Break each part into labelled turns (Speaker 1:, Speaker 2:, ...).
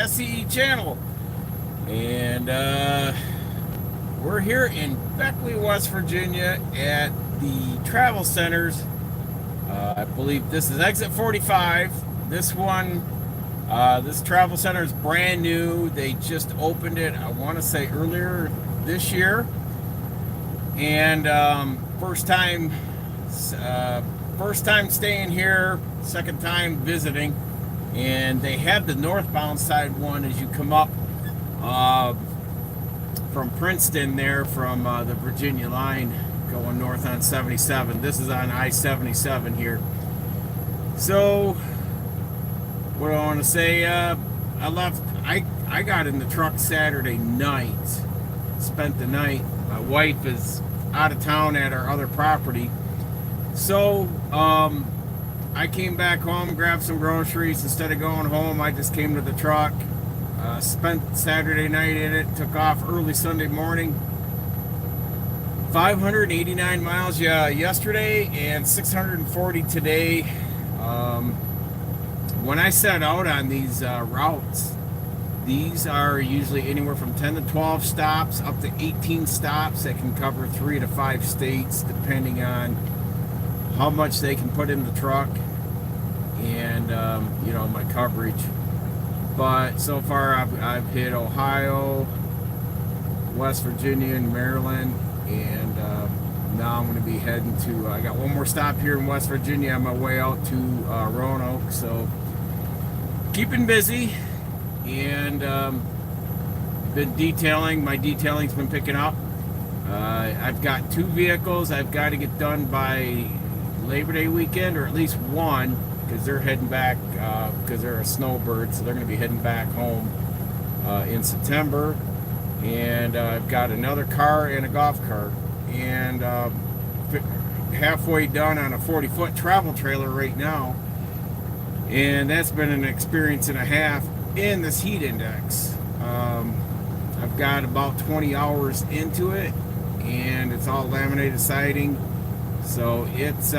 Speaker 1: S.E.E channel. And we're here in Beckley, West Virginia at the travel centers. I believe this is exit 45. This travel center is brand new. They just opened it, I want to say earlier this year. And first time staying here, second time visiting. And they have the northbound side one as you come up from Princeton there, from the Virginia line going north on 77. This is on I-77 here. So what do I want to say? I got in the truck Saturday night, spent the night. My wife is out of town at our other property. So I came back home, grabbed some groceries. Instead of going home, I just came to the truck, spent Saturday night in it, took off early Sunday morning. 589 miles yesterday and 640 today. When I set out on these routes, these are usually anywhere from 10 to 12 stops up to 18 stops that can cover 3 to 5 states, depending on how much they can put in the truck and my coverage. But so far I've hit Ohio, West Virginia, and Maryland, and now I'm going to be heading to I got one more stop here in West Virginia on my way out to Roanoke. So keeping busy, and been detailing. My detailing's been picking up. I've got 2 vehicles I've got to get done by Labor Day weekend, or at least one, because they're heading back, because they're a snowbird, so they're going to be heading back home in September. And I've got another car and a golf cart, and halfway done on a 40-foot travel trailer right now, and that's been an experience and a half in this heat index. I've got about 20 hours into it, and it's all laminated siding, so it's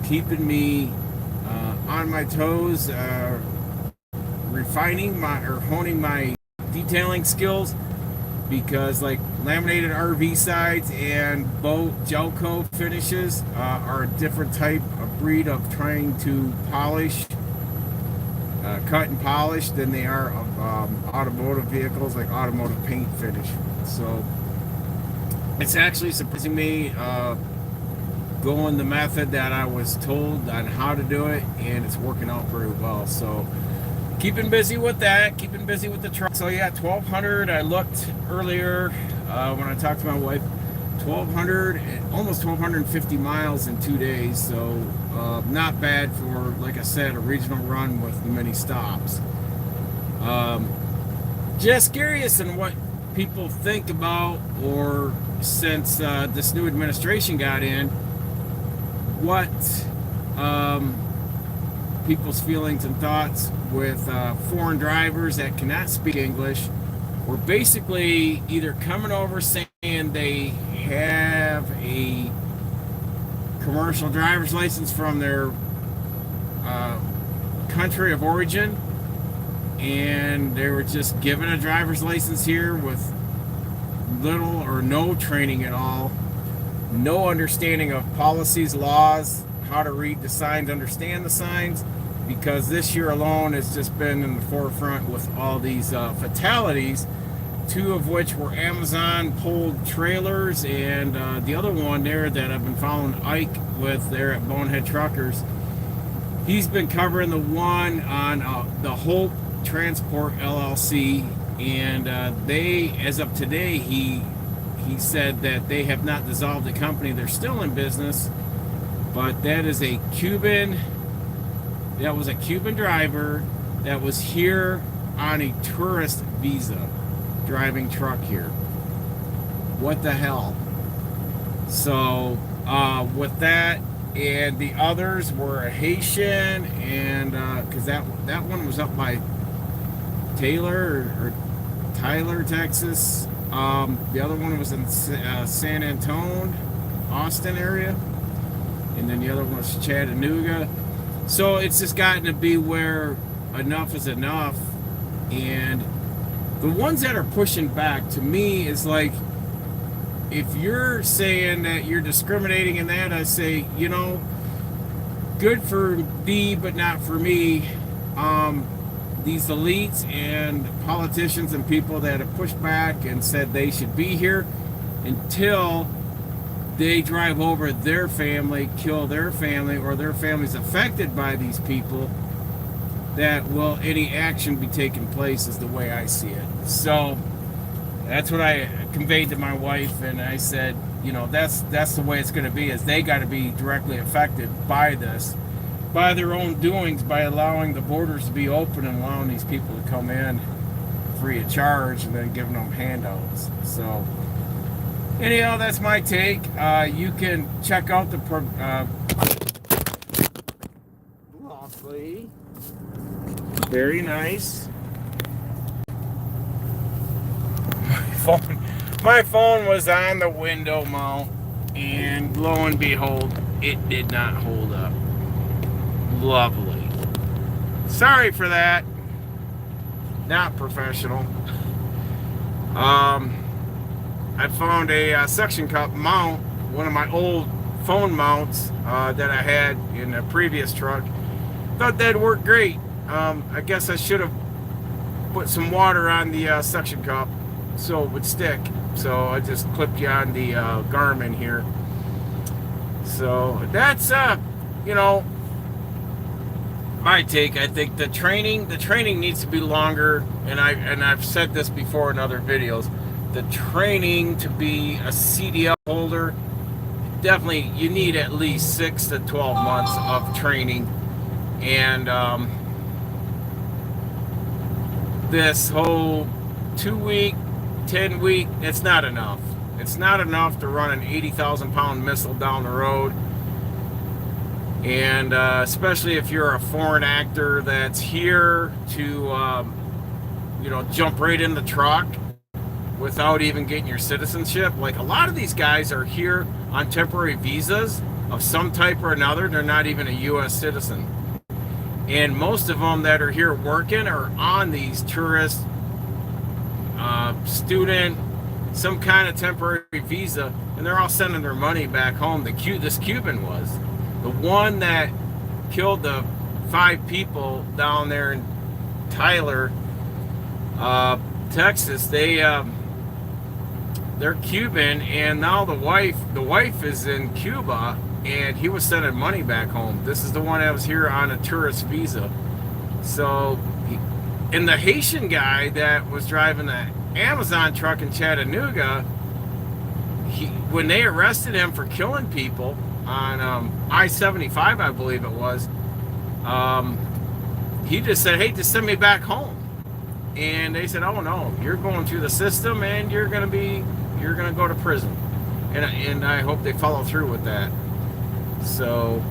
Speaker 1: keeping me on my toes, honing my detailing skills, because like laminated RV sides and boat gel coat finishes are a different type of breed of trying to polish, cut and polish, than they are of automotive vehicles, like automotive paint finish. So it's actually surprising me going the method that I was told on how to do it, and it's working out very well. So keeping busy with that, keeping busy with the truck. So yeah, 1,200. I looked earlier when I talked to my wife. 1,200, almost 1,250 miles in 2 days. So not bad for, like I said, a regional run with many stops. Just curious in what people think about, or since this new administration got in, what people's feelings and thoughts with foreign drivers that cannot speak English, or basically either coming over saying they have a commercial driver's license from their country of origin, and they were just given a driver's license here with little or no training at all, no understanding of policies, laws, how to read the signs, understand the signs, because this year alone has just been in the forefront with all these fatalities, 2 of which were Amazon pulled trailers, and the other one there that I've been following Ike with there at Bonehead Truckers. He's been covering the one on the Hope Transport LLC, and they, as of today, he said that they have not dissolved the company. They're still in business, but that was a Cuban driver that was here on a tourist visa, driving truck here. What the hell? So with that, and the others were a Haitian, and because that one was up by Tyler, Texas. The other one was in San Antonio, Austin area, and then the other one was Chattanooga. So it's just gotten to be where enough is enough And the ones that are pushing back, to me, is like, if you're saying that you're discriminating in that, I say, good for thee, but not for me. These elites and politicians and people that have pushed back and said they should be here until they drive over their family, kill their family, or their family's affected by these people, that will any action be taking place, is the way I see it. So that's what I conveyed to my wife, and I said, that's the way it's going to be, is they got to be directly affected by this, by their own doings, by allowing the borders to be open and allowing these people to come in free of charge and then giving them handouts. So anyhow, that's my take. You can check out the lovely, very nice. My phone was on the window mount, and lo and behold, it did not hold up. Lovely. Sorry for that. Not professional. I found a suction cup mount, one of my old phone mounts that I had in a previous truck. Thought that'd work great. I guess I should have put some water on the suction cup so it would stick. So I just clipped you on the Garmin here. So that's my take. I think the training needs to be longer, and I've said this before in other videos. The training to be a CDL holder, definitely you need at least 6 to 12 months of training, and this whole 2-week, 10-week, it's not enough. It's not enough to run an 80,000 pound missile down the road. And especially if you're a foreign actor that's here to, jump right in the truck without even getting your citizenship. Like, a lot of these guys are here on temporary visas of some type or another. They're not even a U.S. citizen. And most of them that are here working are on these tourist, student, some kind of temporary visa, and they're all sending their money back home. This Cuban was the one that killed the 5 people down there in Tyler, Texas. They're Cuban, and now the wife is in Cuba, and he was sending money back home. This is the one that was here on a tourist visa. So, and the Haitian guy that was driving the Amazon truck in Chattanooga, when they arrested him for killing people on I-75, I believe it was, he just said, hey, just send me back home. And they said, oh no, you're going through the system, and you're gonna go to prison. And I hope they follow through with that. So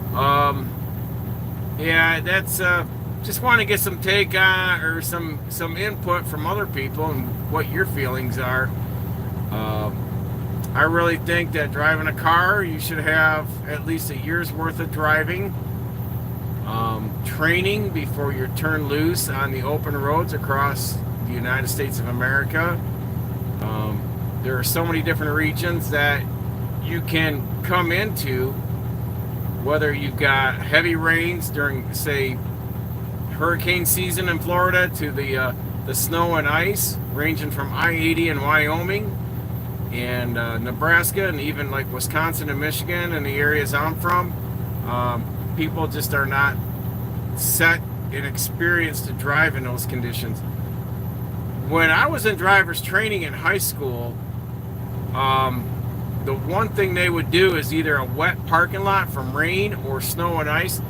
Speaker 1: yeah, that's just want to get some take on, or some input from other people and what your feelings are. I really think that driving a car, you should have at least a year's worth of driving, training before you're turned loose on the open roads across the United States of America. There are so many different regions that you can come into, whether you've got heavy rains during, say, hurricane season in Florida, to the snow and ice ranging from I-80 in Wyoming and Nebraska, and even like Wisconsin and Michigan and the areas I'm from. People just are not set and experienced to drive in those conditions. When I was in driver's training in high school, the one thing they would do is either a wet parking lot from rain or snow and ice.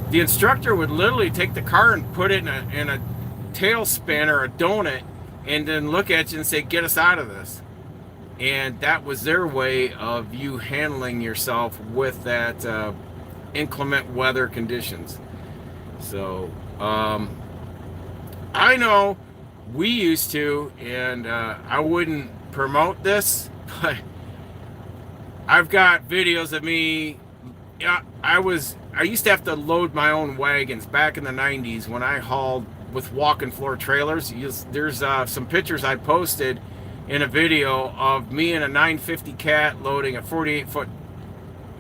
Speaker 1: The instructor would literally take the car and put it in a tailspin or a donut, and then look at you and say, get us out of this. And that was their way of you handling yourself with that inclement weather conditions. So I know we used to, and I wouldn't promote this, but I've got videos of me. I used to have to load my own wagons back in the 90s when I hauled with walk-in floor trailers. There's some pictures I posted in a video of me and a 950 cat loading a 48-foot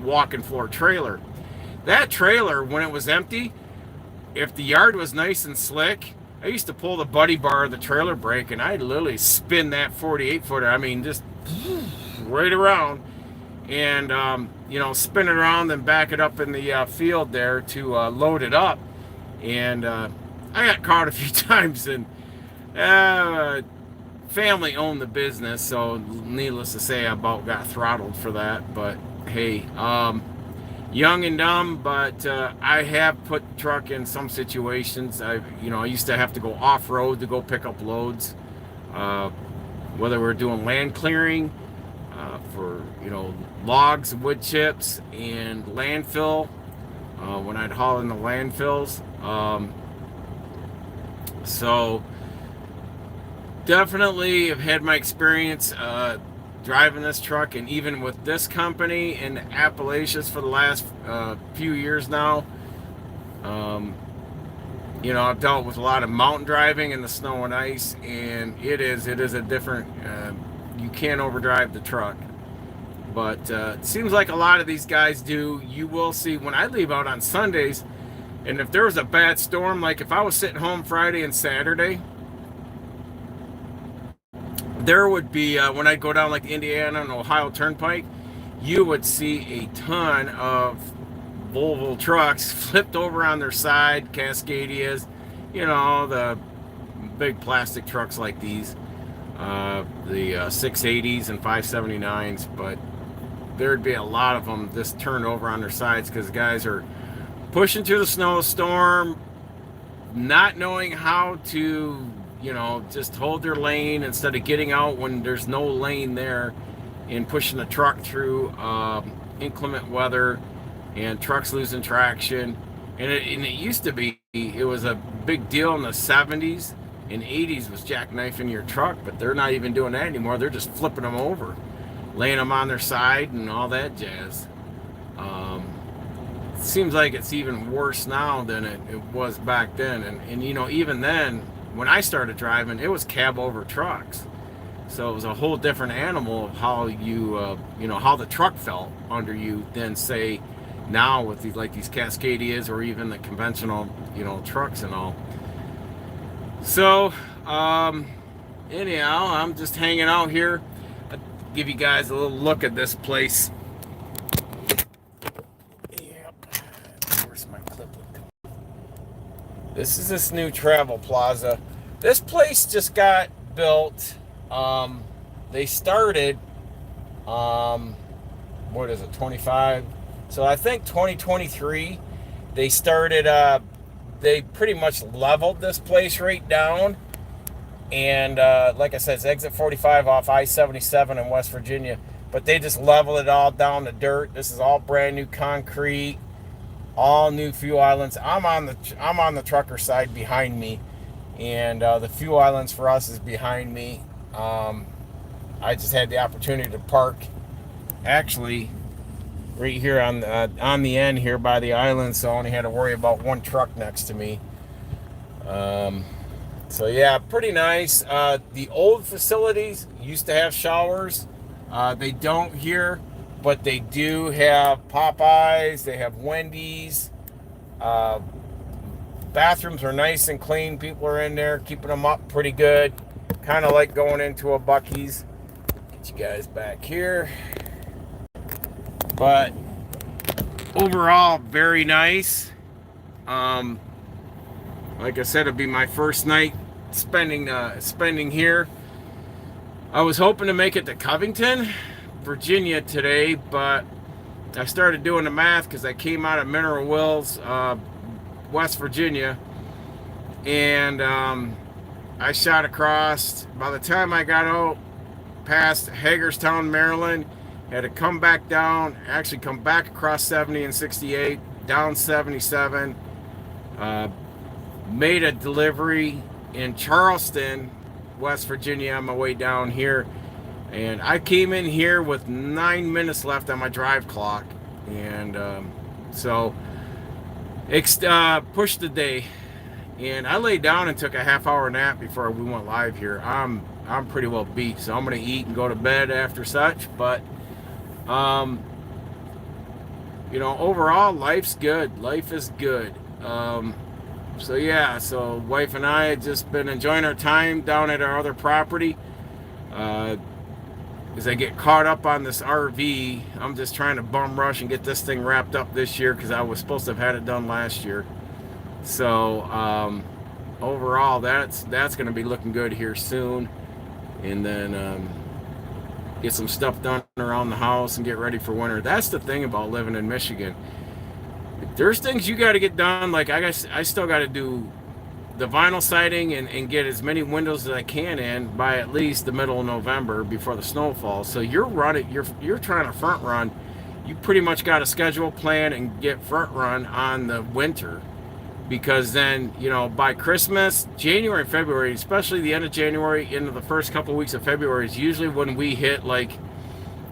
Speaker 1: walk-in floor trailer. That trailer, when it was empty, if the yard was nice and slick, I used to pull the buddy bar of the trailer brake and I'd literally spin that 48-footer. I mean, just right around and, spin it around and back it up in the field there to load it up. And I got caught a few times, and family owned the business, so needless to say, I about got throttled for that. But hey, young and dumb, but I have put the truck in some situations. I used to have to go off-road to go pick up loads, whether we're doing land clearing for logs, wood chips, and landfill. When I'd haul in the landfills, so definitely have had my experience driving this truck, and even with this company in the Appalachians for the last few years now. I've dealt with a lot of mountain driving in the snow and ice, and it is a different, you can't overdrive the truck. But it seems like a lot of these guys do. You will see when I leave out on Sundays, and if there was a bad storm, like if I was sitting home Friday and Saturday, there would be, when I go down like Indiana and Ohio Turnpike, you would see a ton of Volvo trucks flipped over on their side, Cascadias, the big plastic trucks like these, the 680s and 579s, but there'd be a lot of them just turned over on their sides because guys are pushing through the snowstorm, not knowing how to, just hold their lane instead of getting out when there's no lane there, and pushing the truck through inclement weather, and trucks losing traction. And it used to be, it was a big deal in the 70s and 80s was jackknifing your truck, but they're not even doing that anymore. They're just flipping them over, laying them on their side and all that jazz. It seems like it's even worse now than it was back then. And even then, when I started driving, it was cab over trucks. So it was a whole different animal of how how the truck felt under you than, say, now with these Cascadias or even the conventional, trucks and all. So, anyhow, I'm just hanging out here. I'll give you guys a little look at this place. Yep. Where's my clip? This is this new travel plaza. This place just got built. They started, what is it, 25? So I think 2023, they started, they pretty much leveled this place right down. And like I said, it's exit 45 off I-77 in West Virginia. But they just leveled it all down to dirt. This is all brand new concrete, all new fuel islands. I'm on the trucker side behind me, and the fuel islands for us is behind me. I just had the opportunity to park, actually, right here on the end here by the island, so I only had to worry about one truck next to me. So yeah, pretty nice. The old facilities used to have showers. They don't here, but they do have Popeyes. They have Wendy's. Bathrooms are nice and clean. People are in there keeping them up pretty good. Kind of like going into a Buc-ee's. Get you guys back here. But overall, very nice. Like I said, it'll be my first night spending here. I was hoping to make it to Covington, Virginia today, but I started doing the math because I came out of Mineral Wells, West Virginia, and I shot across. By the time I got out past Hagerstown, Maryland, had to come back down, actually come back across 70 and 68, down 77, made a delivery in Charleston, West Virginia on my way down here, and I came in here with 9 minutes left on my drive clock, and so pushed the day, and I laid down and took a half-hour nap before we went live here. I'm pretty well beat, so I'm gonna eat and go to bed after such. But um, overall, life's good. Life is good. So yeah, so wife and I had just been enjoying our time down at our other property. Uh, as I get caught up on this RV, I'm just trying to bum rush and get this thing wrapped up this year because I was supposed to have had it done last year. So overall, that's going to be looking good here soon, and then get some stuff done around the house and get ready for winter. That's the thing about living in Michigan. There's things you got to get done. Like I guess I still got to do the vinyl siding and get as many windows as I can in by at least the middle of November before the snow falls. So you're trying to front run. You pretty much got a schedule plan and get front run on the winter, because then by Christmas, January and February, especially the end of January into the first couple of weeks of February, is usually when we hit like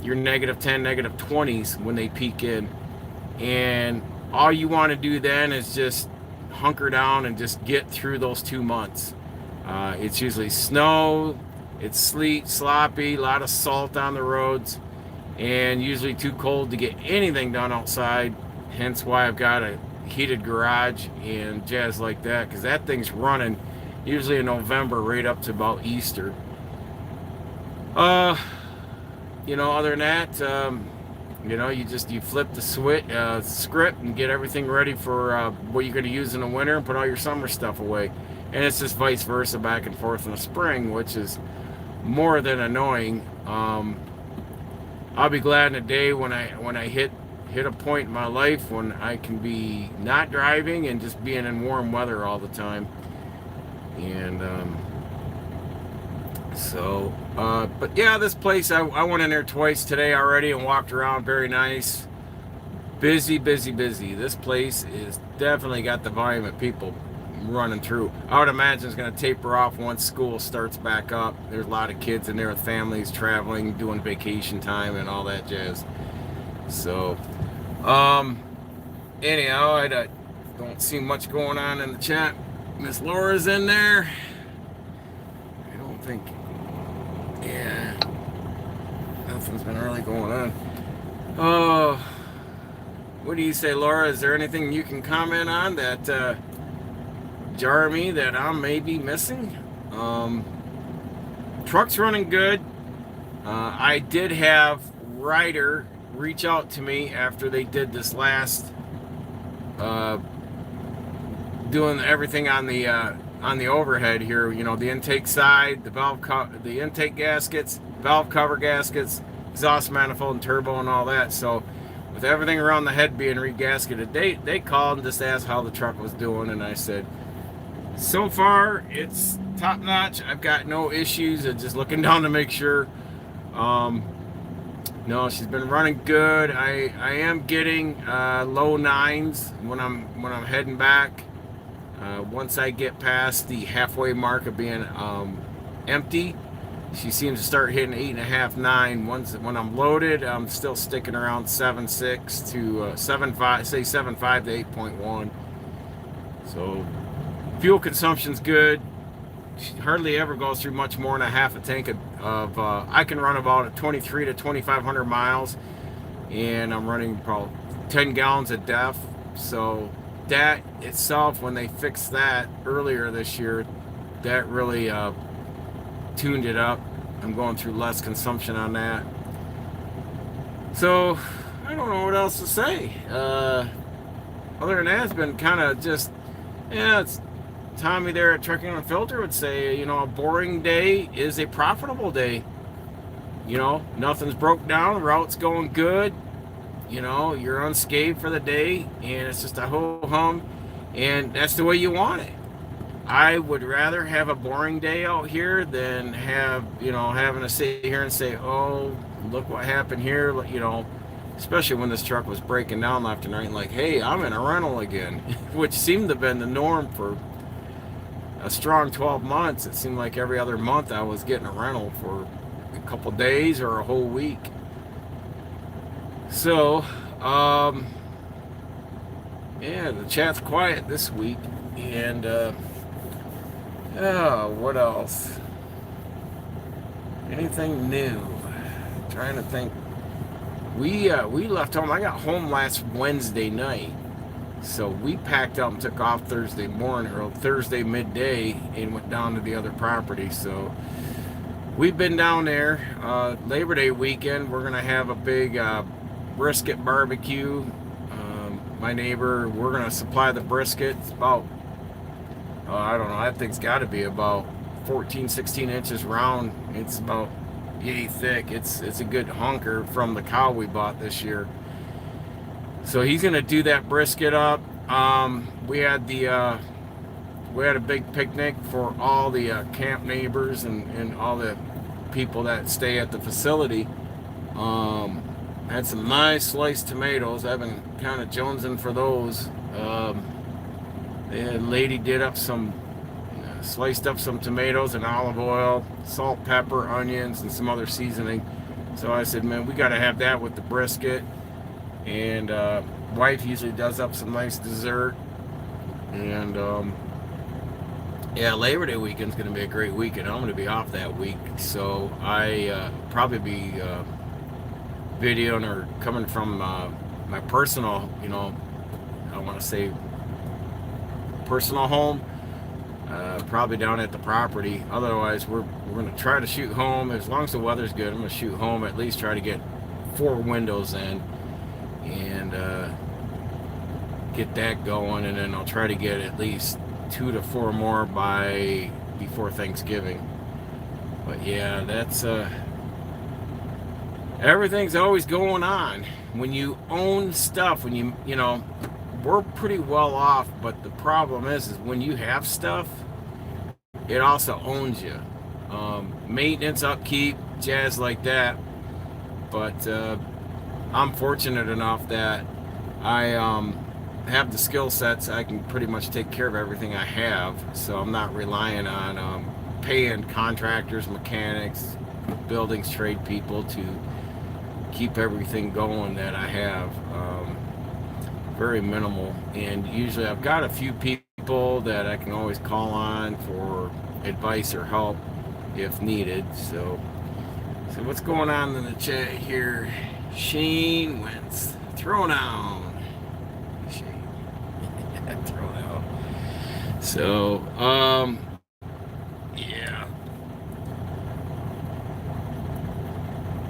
Speaker 1: your -10, -20s when they peak in, and all you want to do then is just hunker down and just get through those 2 months. It's usually snow, it's sleet, sloppy, a lot of salt on the roads, and usually too cold to get anything done outside. Hence why I've got a heated garage and jazz like that, because that thing's running usually in November right up to about Easter. Other than that, you flip the script and get everything ready for what you're going to use in the winter and put all your summer stuff away. And it's just vice versa, back and forth in the spring, which is more than annoying. I'll be glad in a day when I hit a point in my life when I can be not driving and just being in warm weather all the time. And but yeah, this place, I went in there twice today already and walked around. Very nice. Busy, busy, busy. This place is definitely got the volume of people running through. I would imagine it's going to taper off once school starts back up. There's a lot of kids in there with families traveling, doing vacation time and all that jazz. So, anyhow, I don't see much going on in the chat. Miss Laura's in there. I don't think... Yeah, nothing's been really going on. Oh, what do you say, Laura? Is there anything you can comment on that jar me that I may be missing? Truck's running good. I did have Ryder reach out to me after they did this last doing everything on the overhead here, the intake side, the intake gaskets, valve cover gaskets, exhaust manifold and turbo and all that. So with everything around the head being regasketed, they called and just asked how the truck was doing, and I said, so far it's top notch. I've got no issues. I'm just looking down to make sure. No, she's been running good. I am getting low 9s when I'm heading back. Once I get past the halfway mark of being empty, she seems to start hitting 8.5, 9. When I'm loaded, I'm still sticking around 7.6 to 7.5, say 7.5 to 8.1. So fuel consumption's good. She hardly ever goes through much more than a half a tank of I can run about 23 to 2,500 miles, and I'm running probably 10 gallons of DEF. So that itself, when they fixed that earlier this year, that really tuned it up. I'm going through less consumption on that. So I don't know what else to say. Other than that, it's been kind of just, it's Tommy there at Trucking Unfiltered would say, a boring day is a profitable day. Nothing's broke down, route's going good. You're unscathed for the day, and it's just a ho-hum, and that's the way you want it. I would rather have a boring day out here than having to sit here and say, oh, look what happened here, especially when this truck was breaking down left and right, like, hey, I'm in a rental again, which seemed to have been the norm for a strong 12 months. It seemed like every other month I was getting a rental for a couple days or a whole week. So, yeah, the chat's quiet this week, and Oh, what else? Anything new? Trying to think. We left home. I got home last Wednesday night, so we packed up and took off Thursday morning or Thursday midday and went down to the other property. So we've been down there. Labor Day weekend, we're gonna have a big brisket barbecue. My neighbor, we're gonna supply the brisket. It's about I don't know. That thing's got to be about 14, 16 inches round. It's about yay thick. It's a good hunker from the cow we bought this year. So he's gonna do that brisket up. We had a big picnic for all the camp neighbors and all the people that stay at the facility. Had some nice sliced tomatoes. I've been kind of jonesing for those. The lady did up sliced up some tomatoes and olive oil, salt, pepper, onions, and some other seasoning. So I said, man, we got to have that with the brisket. And wife usually does up some nice dessert. And yeah, Labor Day weekend's going to be a great weekend. I'm going to be off that week, so I probably be videoing or coming from my personal, I want to say personal home, probably down at the property. Otherwise, we're going to try to shoot home. As long as the weather's good, I'm going to shoot home, at least try to get 4 windows in and get that going, and then I'll try to get at least 2 to 4 more before Thanksgiving. But yeah, that's everything's always going on when you own stuff. When you know, we're pretty well off, but the problem is when you have stuff, it also owns you. Maintenance, upkeep, jazz like that. But I'm fortunate enough that I have the skill sets. I can pretty much take care of everything I have, so I'm not relying on paying contractors, mechanics, buildings, trade people to keep everything going that I have. Very minimal, and usually I've got a few people that I can always call on for advice or help if needed. So what's going on in the chat here? Shane Wentz thrown out. Shane thrown out. So yeah,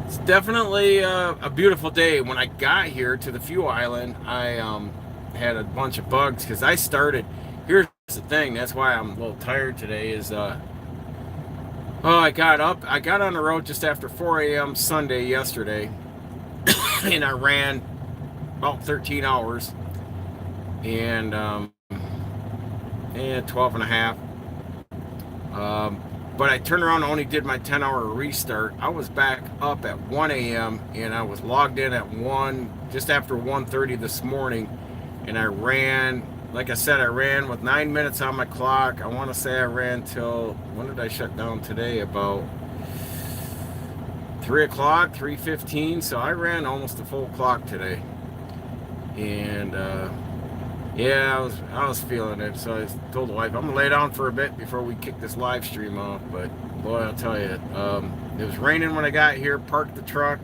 Speaker 1: it's definitely a beautiful day. When I got here to the fuel island, I had a bunch of bugs because I started. Here's the thing. That's why I'm a little tired today. Is I got on the road just after 4 a.m. Sunday yesterday, and I ran about 13 hours and 12 and a half. But I turned around and only did my 10-hour restart. I was back up at 1 a.m. and I was logged in at just after 1:30 this morning, and I ran. Like I said, I ran with 9 minutes on my clock. I want to say I ran till, when did I shut down today? About 3 o'clock, 3:15. So I ran almost a full clock today. And yeah, I was feeling it. So I told the wife, I'm gonna lay down for a bit before we kick this live stream off. But boy, I'll tell you, it was raining when I got here. Parked the truck.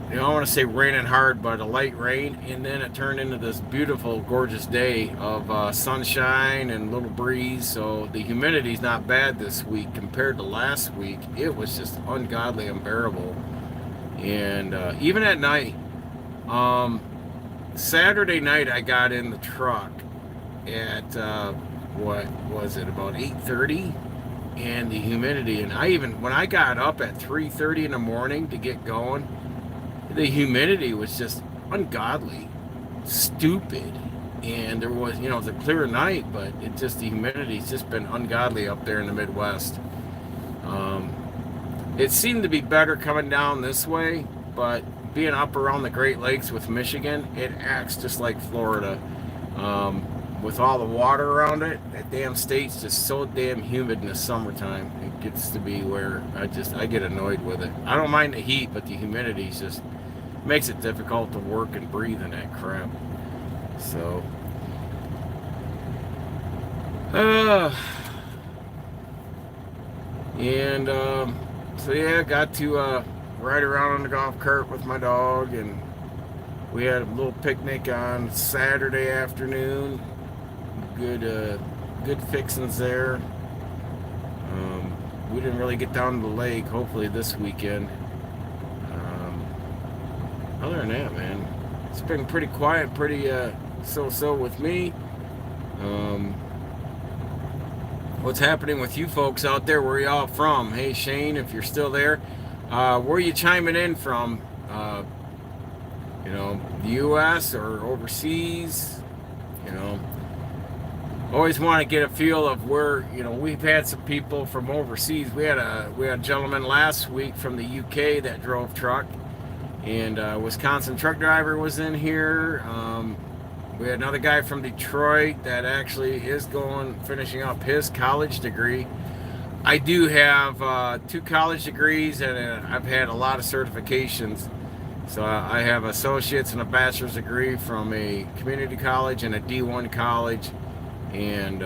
Speaker 1: I don't want to say raining hard, but a light rain, and then it turned into this beautiful, gorgeous day of sunshine and little breeze. So the humidity's not bad this week compared to last week. It was just ungodly unbearable, and even at night. Saturday night, I got in the truck at what was it, about 8:30, and the humidity. And when I got up at 3:30 in the morning to get going, the humidity was just ungodly, stupid. And there was, it was a clear night, but the humidity's just been ungodly up there in the Midwest. It seemed to be better coming down this way, but being up around the Great Lakes with Michigan, it acts just like Florida. With all the water around it, that damn state's just so damn humid in the summertime. It gets to be where I get annoyed with it. I don't mind the heat, but the humidity just makes it difficult to work and breathe in that crap. So Uh, and so yeah, got to ride around on the golf cart with my dog, and we had a little picnic on Saturday afternoon. Good, good fixings there. We didn't really get down to the lake. Hopefully this weekend. Other than that, man, it's been pretty quiet, pretty so-so with me. Um, what's happening with you folks out there? Where are y'all from? Hey Shane, if you're still there, where are you chiming in from? The U.S. or overseas? You know, always want to get a feel of where. We've had some people from overseas. We had a gentleman last week from the UK that drove truck, and Wisconsin truck driver was in here. We had another guy from Detroit that actually is finishing up his college degree. I do have 2 college degrees, and I've had a lot of certifications. So I have associates and a bachelor's degree from a community college and a D1 college, and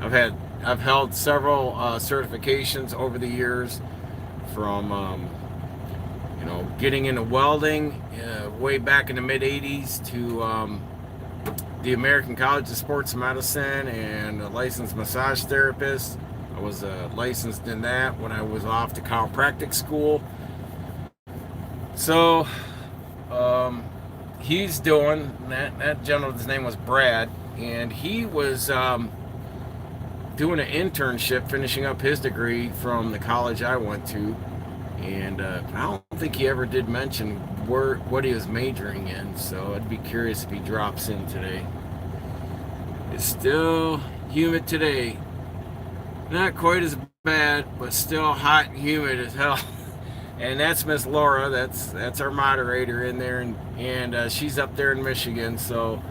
Speaker 1: I've held several certifications over the years, from getting into welding way back in the mid '80s to the American College of Sports Medicine, and a licensed massage therapist. I was licensed in that when I was off to chiropractic school. So he's doing that gentleman's name was Brad, and he was doing an internship, finishing up his degree from the college I went to, and I don't think he ever did mention what he was majoring in, so I'd be curious if he drops in today. It's still humid today. Not quite as bad, but still hot and humid as hell. And that's Miss Laura. That's our moderator in there, and she's up there in Michigan. So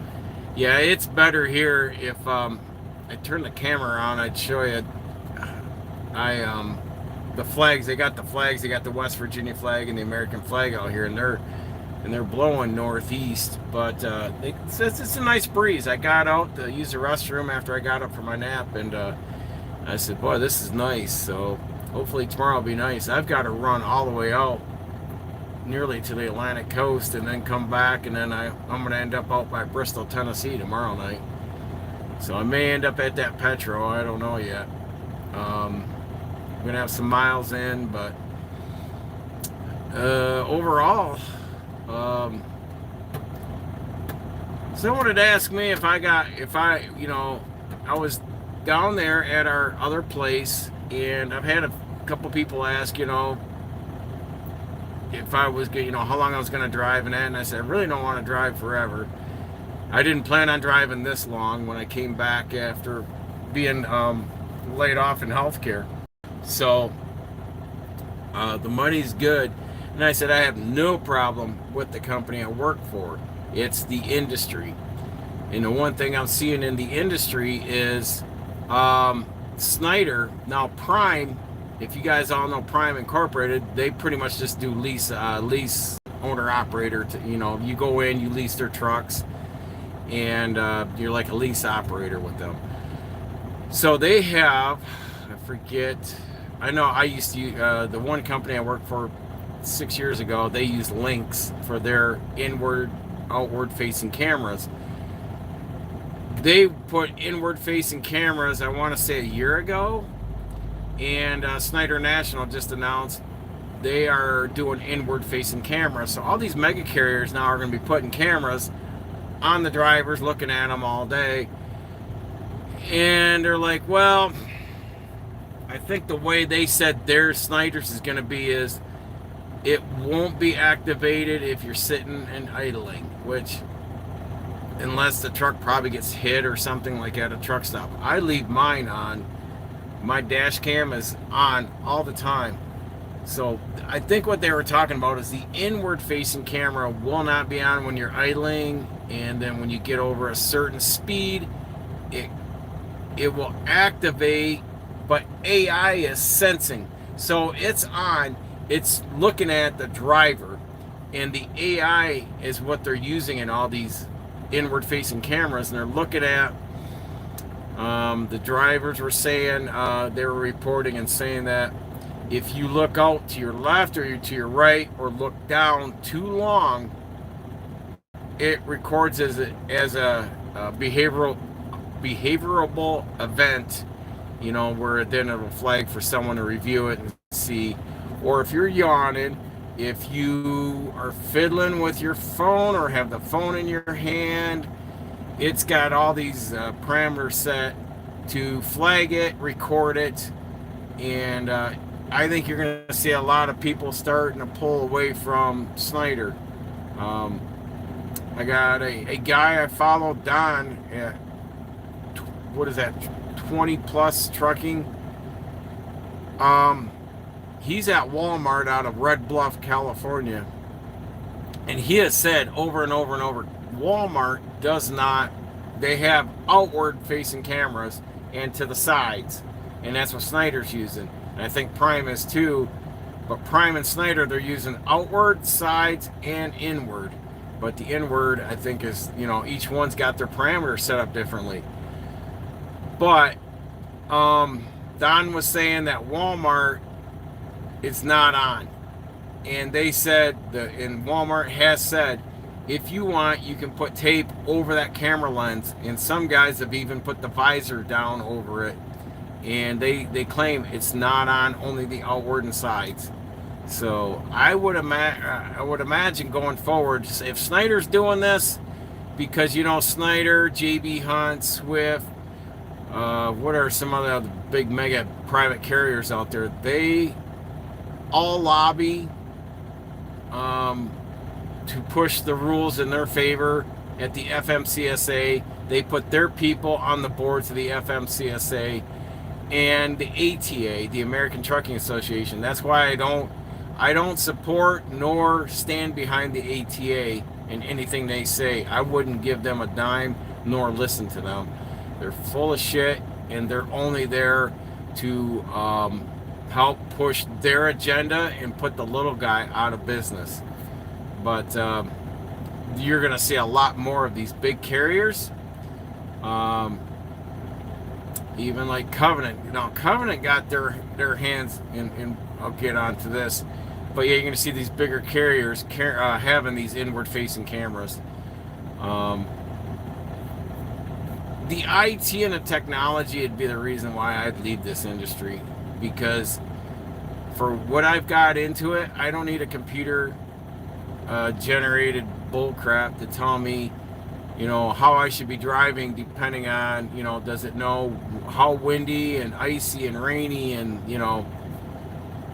Speaker 1: yeah, it's better here. If I turn the camera on, I'd show you. The flags. They got the flags. They got the West Virginia flag and the American flag out here, and they're blowing northeast. But it's a nice breeze. I got out to use the restroom after I got up for my nap, and I said, "Boy, this is nice." So hopefully tomorrow will be nice. I've got to run all the way out nearly to the Atlantic coast and then come back, and then I'm going to end up out by Bristol, Tennessee tomorrow night. So I may end up at that Petro. I don't know yet. I'm going to have some miles in, but overall, someone had asked me if I was down there at our other place, and I've had a couple people ask, if I was, how long I was going to drive and that, and I said, I really don't want to drive forever. I didn't plan on driving this long when I came back after being laid off in healthcare. So the money's good, and I said I have no problem with the company I work for. It's the industry, and the one thing I'm seeing in the industry is Snyder, now Prime, if you guys all know Prime Incorporated, they pretty much just do lease owner operator. You go in, you lease their trucks, and you're like a lease operator with them. So they have, I know I used to, the one company I worked for 6 years ago, they used Lynx for their outward facing cameras. They put inward-facing cameras, I want to say a year ago, and Snyder National just announced they are doing inward-facing cameras. So all these mega carriers now are going to be putting cameras on the drivers, looking at them all day. And they're like, well, I think the way they said their Snyder's is going to be is it won't be activated if you're sitting and idling, which, unless the truck probably gets hit or something like at a truck stop. I leave mine on. My dash cam is on all the time. So I think what they were talking about is the inward facing camera will not be on when you're idling, and then when you get over a certain speed, it will activate, but AI is sensing. So it's on, it's looking at the driver, and the AI is what they're using in all these inward facing cameras, and they're looking at The drivers were saying, they were reporting and saying that if you look out to your left or to your right or look down too long, it records as a behaviorable event, where then it'll flag for someone to review it and see. Or if you're yawning, if you are fiddling with your phone or have the phone in your hand, it's got all these parameters set to flag it, record it, and I think you're going to see a lot of people starting to pull away from Snyder. Um, I got a guy I follow, Don, at, what is that, 20 plus trucking. He's at Walmart out of Red Bluff, California. And he has said over and over and over, Walmart does not, they have outward facing cameras and to the sides. And that's what Snyder's using. And I think Prime is too. But Prime and Snyder, they're using outward, sides, and inward. But the inward, I think, is, each one's got their parameters set up differently. But Don was saying that Walmart is not on. And they said, and Walmart has said, if you want, you can put tape over that camera lens. And some guys have even put the visor down over it. And they claim it's not on, only the outward and sides. So I would imagine going forward, if Snyder's doing this, because Snyder, JB Hunt, Swift, what are some other big mega private carriers out there? They all lobby to push the rules in their favor at the FMCSA. They put their people on the boards of the FMCSA and the ATA, the American Trucking Association. That's why I don't support nor stand behind the ATA in anything they say. I wouldn't give them a dime nor listen to them. They're full of shit, and they're only there to help push their agenda and put the little guy out of business. But you're going to see a lot more of these big carriers. Even like Covenant. Covenant got their hands in. I'll get onto this. But yeah, you're going to see these bigger carriers having these inward-facing cameras. The IT and the technology would be the reason why I'd leave this industry, because for what I've got into it, I don't need a computer generated bullcrap to tell me, how I should be driving, depending on, does it know how windy and icy and rainy and,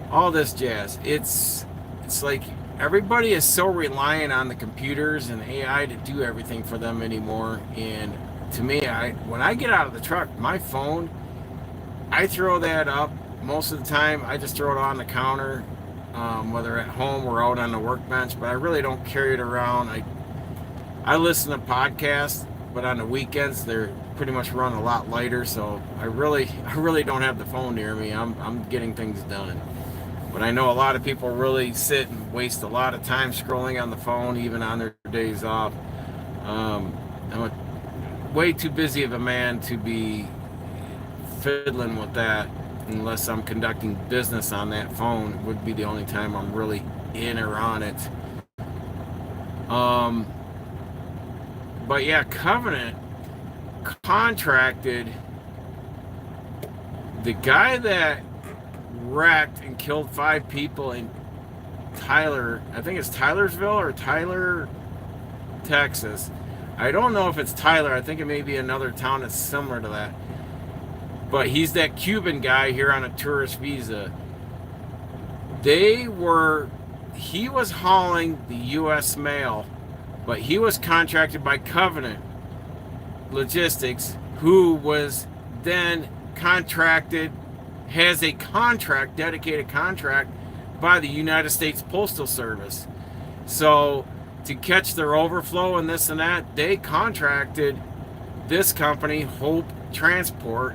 Speaker 1: all this jazz. It's like everybody is so reliant on the computers and AI to do everything for them anymore. And to me, when I get out of the truck, my phone, I throw that up. Most of the time, I just throw it on the counter, whether at home or out on the workbench. But I really don't carry it around. I listen to podcasts, but on the weekends they're pretty much run a lot lighter. So I really don't have the phone near me. I'm getting things done. But I know a lot of people really sit and waste a lot of time scrolling on the phone, even on their days off. I'm way too busy of a man to be fiddling with that unless I'm conducting business on that phone. It would be the only time I'm really in or on it. But yeah, Covenant contracted the guy that wrecked and killed 5 people in Tyler, I think it's Tylersville or Tyler, Texas. I don't know if it's Tyler. I think it may be another town that's similar to that. But he's that Cuban guy here on a tourist visa. He was hauling the U.S. mail, but he was contracted by Covenant Logistics, who was then has a dedicated contract by the United States Postal Service. So to catch their overflow and this and that, they contracted this company, Hope Transport,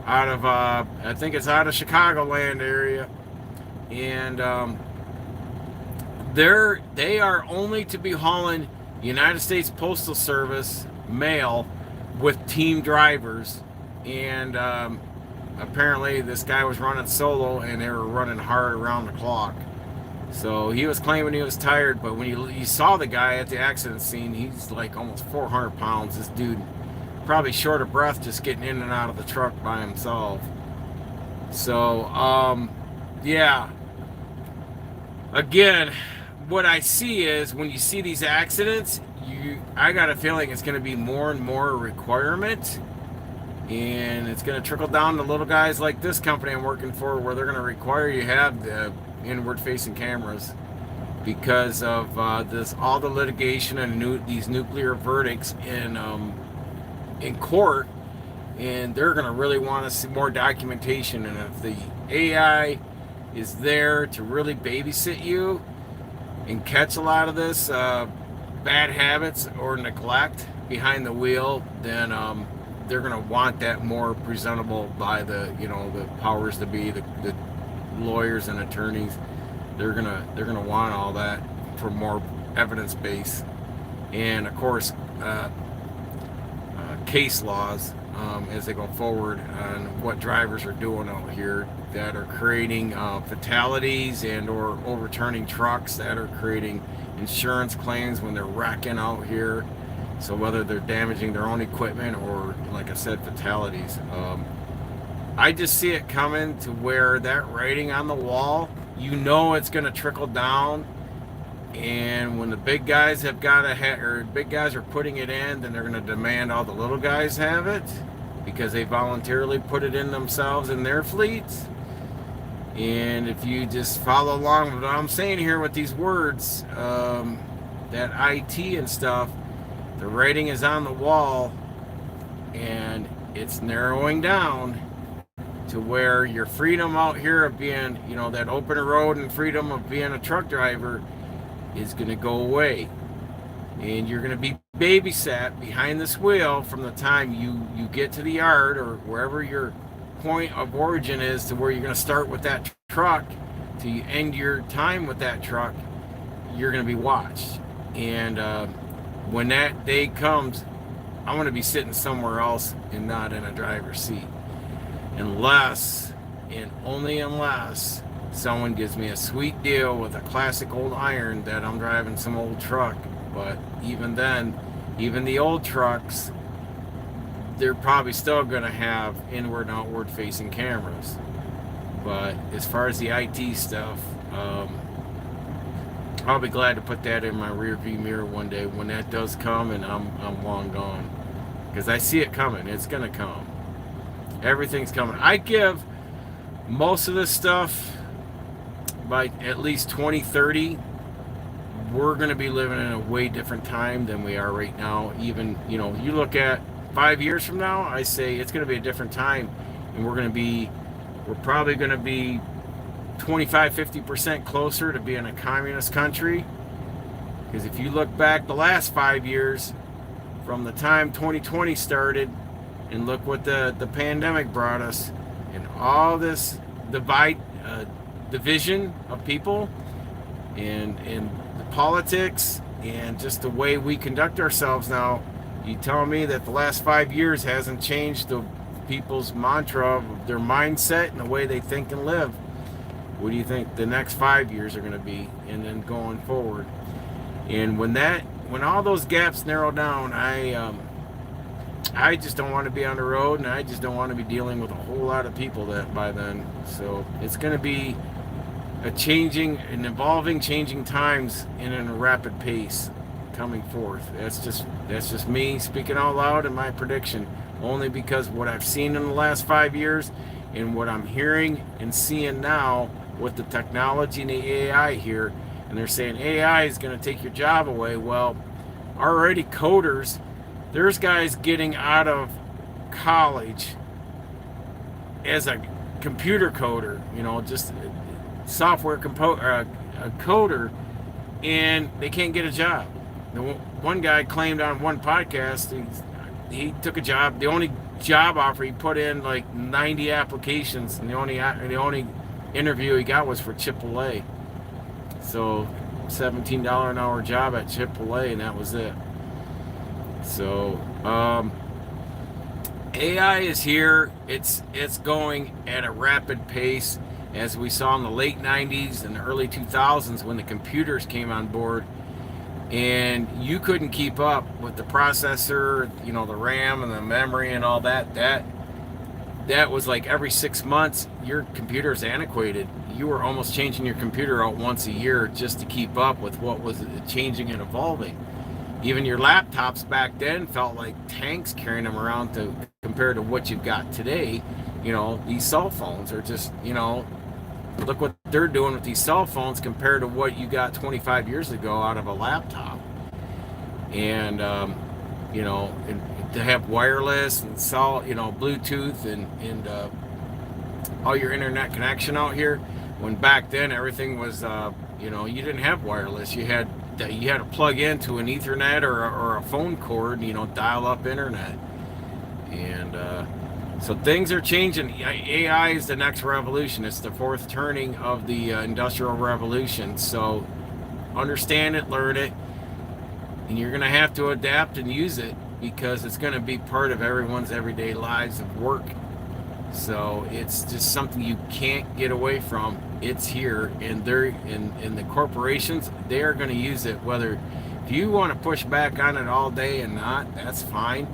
Speaker 1: out of I think it's out of Chicagoland area, and they are only to be hauling United States Postal Service mail with team drivers and apparently this guy was running solo, and they were running hard around the clock. So he was claiming he was tired, but when you saw the guy at the accident scene, he's like almost 400 pounds. This dude probably short of breath just getting in and out of the truck by himself. So, yeah. Again, what I see is when you see these accidents, I got a feeling it's going to be more and more a requirement, and it's going to trickle down to little guys like this company I'm working for, where they're going to require you have the inward-facing cameras because of all the litigation and these nuclear verdicts in court, and they're going to really want to see more documentation. And if the AI is there to really babysit you and catch a lot of this bad habits or neglect behind the wheel, then they're going to want that more presentable by the powers to be, the lawyers and attorneys. They're gonna want all that for more evidence base, and of course case laws as they go forward on what drivers are doing out here that are creating fatalities and or overturning trucks, that are creating insurance claims when they're wrecking out here. So whether they're damaging their own equipment or, like I said, fatalities. I just see it coming to where that writing on the wall, it's going to trickle down, and when the big guys big guys are putting it in, then they're going to demand all the little guys have it because they voluntarily put it in themselves in their fleets. And if you just follow along with what I'm saying here with these words, that IT and stuff, the writing is on the wall, and it's narrowing down to where your freedom out here of being, that open road and freedom of being a truck driver is going to go away. And you're going to be babysat behind this wheel from the time you get to the yard or wherever your point of origin is, to where you're going to start with that truck till you end your time with that truck. You're going to be watched. And when that day comes, I'm going to be sitting somewhere else and not in a driver's seat. Unless, and only unless, someone gives me a sweet deal with a classic old iron that I'm driving some old truck. But even then, even the old trucks, they're probably still going to have inward and outward facing cameras. But as far as the IT stuff, I'll be glad to put that in my rear view mirror one day when that does come and I'm long gone. Because I see it coming. It's going to come. Everything's coming. I give most of this stuff by at least 2030. We're going to be living in a way different time than we are right now. Even, you look at 5 years from now, I say it's going to be a different time. And we're probably going to be 25-50% closer to being a communist country. Because if you look back the last 5 years, from the time 2020 started, and look what the pandemic brought us, and all this division of people, and the politics, and just the way we conduct ourselves now. You tell me that the last 5 years hasn't changed the people's mantra of their mindset and the way they think and live. What do you think the next 5 years are going to be, and then going forward? And when all those gaps narrow down, I just don't want to be on the road, and I just don't want to be dealing with a whole lot of people by then. So it's going to be an evolving, changing times in a rapid pace coming forth. That's just me speaking out loud and my prediction, only because what I've seen in the last 5 years and what I'm hearing and seeing now with the technology and the AI here. And they're saying AI is going to take your job away. Well, already coders, there's guys getting out of college as a computer coder, just software coder, and they can't get a job. One guy claimed on one podcast he took a job. The only job offer, he put in like 90 applications, and the only interview he got was for AAA. So $17 an hour job at AAA, and that was it. So AI is here. It's going at a rapid pace, as we saw in the late 90s and the early 2000s when the computers came on board, and you couldn't keep up with the processor, the RAM and the memory and all that. That was like every 6 months your computer's antiquated. You were almost changing your computer out once a year just to keep up with what was changing and evolving. Even your laptops back then felt like tanks carrying them around compared to what you've got today. These cell phones are just, look what they're doing with these cell phones compared to what you got 25 years ago out of a laptop. And, and to have wireless and Bluetooth and all your internet connection out here, when back then everything was, you didn't have wireless. You had to plug into an Ethernet or a phone cord, dial up internet. And so things are changing. AI is the next revolution. It's the fourth turning of the Industrial Revolution. So understand it, learn it, and you're going to have to adapt and use it because it's going to be part of everyone's everyday lives of work. So it's just something you can't get away from. It's here, and the corporations, they are going to use it. Whether if you want to push back on it all day and not, that's fine.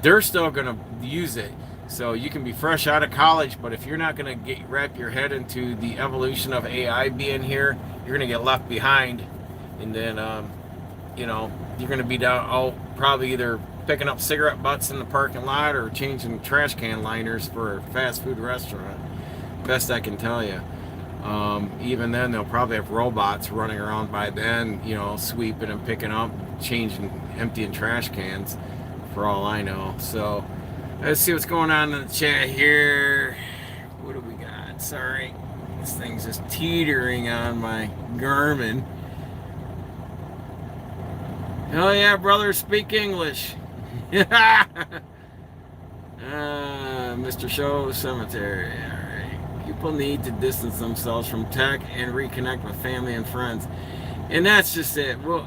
Speaker 1: They're still going to use it. So you can be fresh out of college, but if you're not going to wrap your head into the evolution of AI being here, you're going to get left behind, and then you're going to be down probably either picking up cigarette butts in the parking lot or changing trash can liners for a fast food restaurant. Best I can tell you. Even then, they'll probably have robots running around by then, sweeping and picking up, changing, emptying trash cans, for all I know. So let's see what's going on in the chat here. What do we got? Sorry, this thing's just teetering on my Garmin. Hell yeah, brother, speak English. Mr. Show Cemetery. All right. People need to distance themselves from tech and reconnect with family and friends. And that's just it. Well,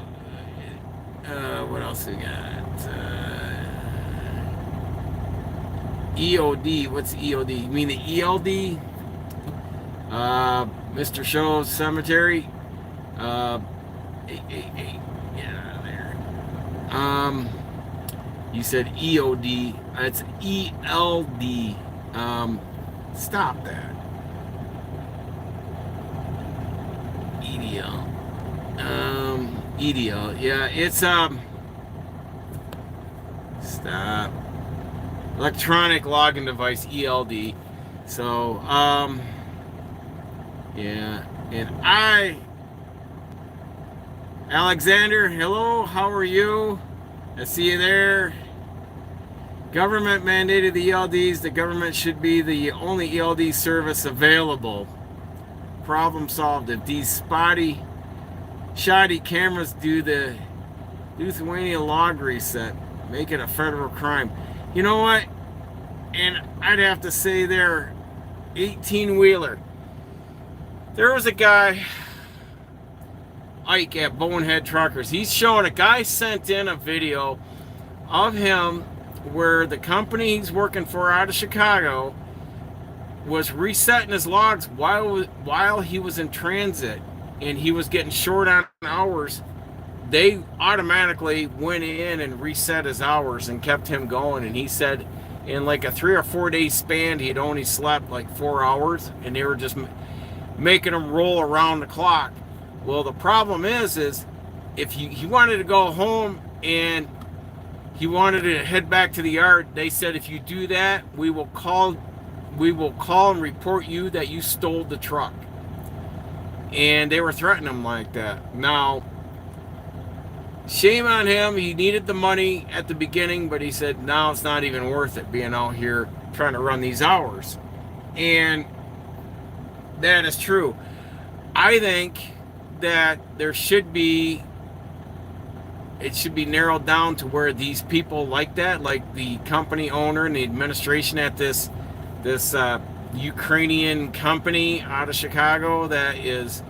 Speaker 1: what else we got? EOD. What's EOD? You mean the ELD? Mr. Show Cemetery. Yeah, there. You said EOD. It's ELD. Stop that. EDL. EDL. Yeah, it's stop. Electronic login device, ELD. So yeah, and Alexander, hello, how are you? I see you there. Government mandated the ELDs. The government should be the only ELD service available. Problem solved. If these shoddy cameras do the Lithuania log reset, make it a federal crime. You know what? And I'd have to say there, 18-wheeler. There was a guy, Ike at Bonehead Truckers. He's showing, a guy sent in a video of him where the company he's working for out of Chicago was resetting his logs while he was in transit, and he was getting short on hours. They automatically went in and reset his hours and kept him going. And he said in like a 3 or 4 day span, he'd only slept like 4 hours, and they were just making him roll around the clock. Well, the problem is if he wanted to go home and he wanted to head back to the yard, they said, if you do that, we will call and report you that you stole the truck. And they were threatening him like that. Now, shame on him. He needed the money at the beginning, but he said now it's not even worth it being out here trying to run these hours. And that is true. I think that it should be narrowed down to where these people like that, like the company owner and the administration at this Ukrainian company out of Chicago that is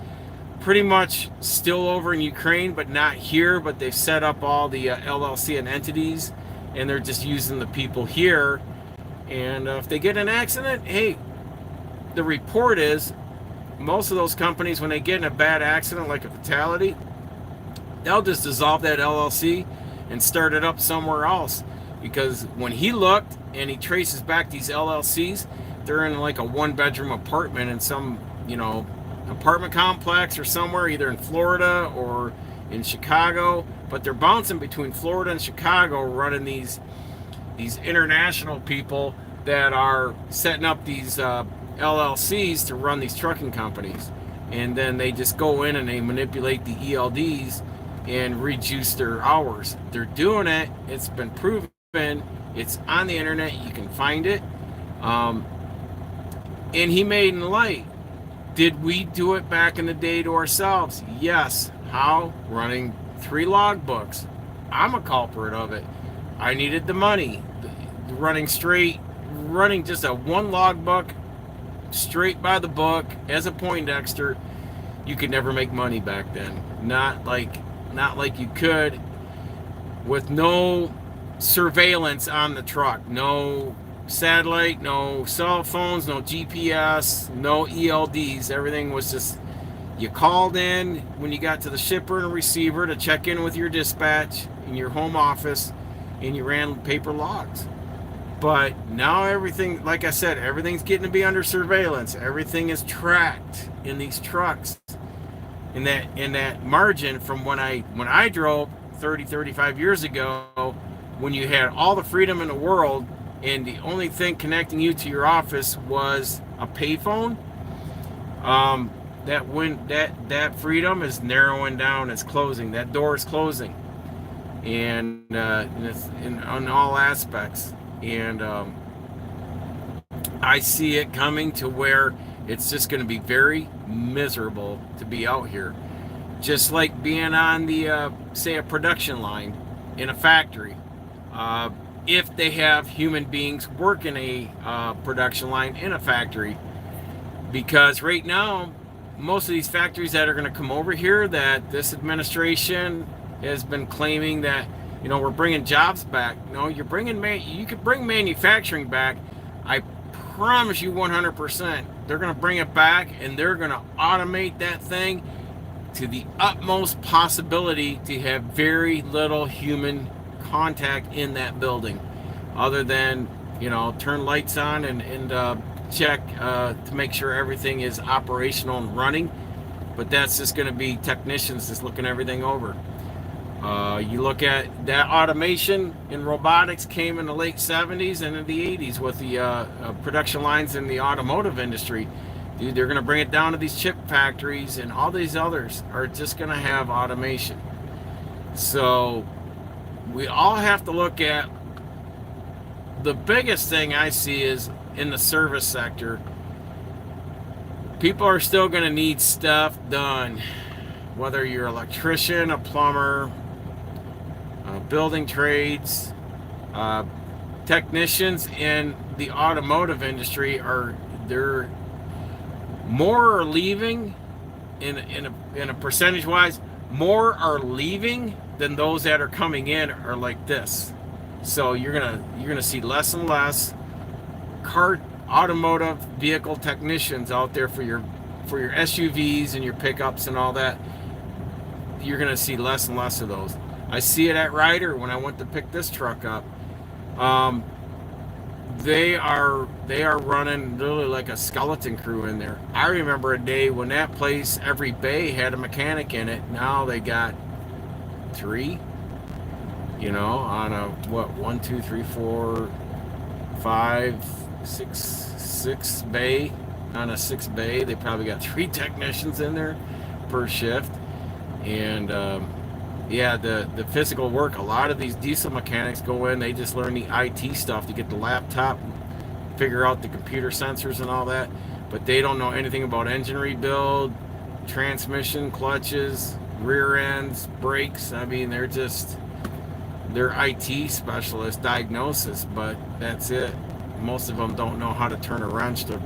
Speaker 1: pretty much still over in Ukraine, but not here, but they've set up all the LLC and entities, and they're just using the people here And if they get in an accident, hey, the report is most of those companies, when they get in a bad accident like a fatality, they'll just dissolve that LLC and start it up somewhere else. Because when he looked and he traces back these LLCs, they're in like a one-bedroom apartment in some, apartment complex or somewhere, either in Florida or in Chicago. But they're bouncing between Florida and Chicago, running these international people that are setting up these LLCs to run these trucking companies. And then they just go in and they manipulate the ELDs and reduce their hours. They're doing it. It's been proven. It's on the internet. You can find it. And he made in light. Did we do it back in the day to ourselves? Yes. How? Running 3 logbooks. I'm a culprit of it. I needed the money. Running just a 1 logbook, straight by the book, as a Poindexter. You could never make money back then. Not like you could with no surveillance on the truck, no satellite, no cell phones, no GPS, no ELDs. Everything was just, you called in when you got to the shipper and receiver to check in with your dispatch in your home office, and you ran paper logs. But now everything, like I said, everything's getting to be under surveillance. Everything is tracked in these trucks. In that margin from when I drove 35 years ago, when you had all the freedom in the world and the only thing connecting you to your office was a payphone, that freedom is narrowing down, it's closing. That door is closing. And it's on all aspects. And I see it coming to where it's just going to be very miserable to be out here. Just like being on the, say, a production line in a factory. If they have human beings working a production line in a factory. Because right now, most of these factories that are going to come over here, that this administration has been claiming that, we're bringing jobs back. No, you could bring manufacturing back. I promise you 100%. They're going to bring it back, and they're going to automate that thing to the utmost possibility to have very little human contact in that building, other than, turn lights on and check to make sure everything is operational and running. But that's just going to be technicians just looking everything over. You look at that automation in robotics came in the late 70s and in the 80s with the production lines in the automotive industry. Dude, they're going to bring it down to these chip factories, and all these others are just going to have automation. So we all have to look at, the biggest thing I see is in the service sector. People are still going to need stuff done, whether you're an electrician, a plumber, building trades, technicians in the automotive industry they're more are leaving in a percentage wise. More are leaving than those that are coming in are like this. So you're gonna see less and less automotive vehicle technicians out there for your SUVs and your pickups and all that. You're gonna see less and less of those. I see it at Ryder when I went to pick this truck up. They are running literally like a skeleton crew in there. I remember a day when that place, every bay had a mechanic in it. Now they got 3, on a 1, 2, 3, 4, 5, 6 bay. On a 6 bay, they probably got 3 technicians in there per shift. And the physical work, a lot of these diesel mechanics go in, they just learn the IT stuff to get the laptop, figure out the computer sensors and all that, but they don't know anything about engine rebuild, transmission, clutches, rear ends, brakes. I mean, they're IT specialists, diagnosis, but that's it. Most of them don't know how to turn a wrench to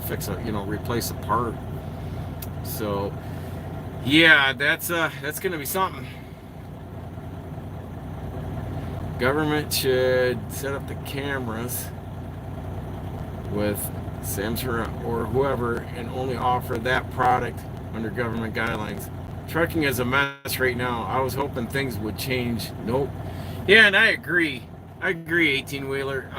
Speaker 1: fix replace a part. So yeah, that's gonna be something. Government should set up the cameras with Samsung or whoever and only offer that product under government guidelines. Trucking is a mess right now. I was hoping things would change. Nope. Yeah, and I agree. I agree, 18 wheeler.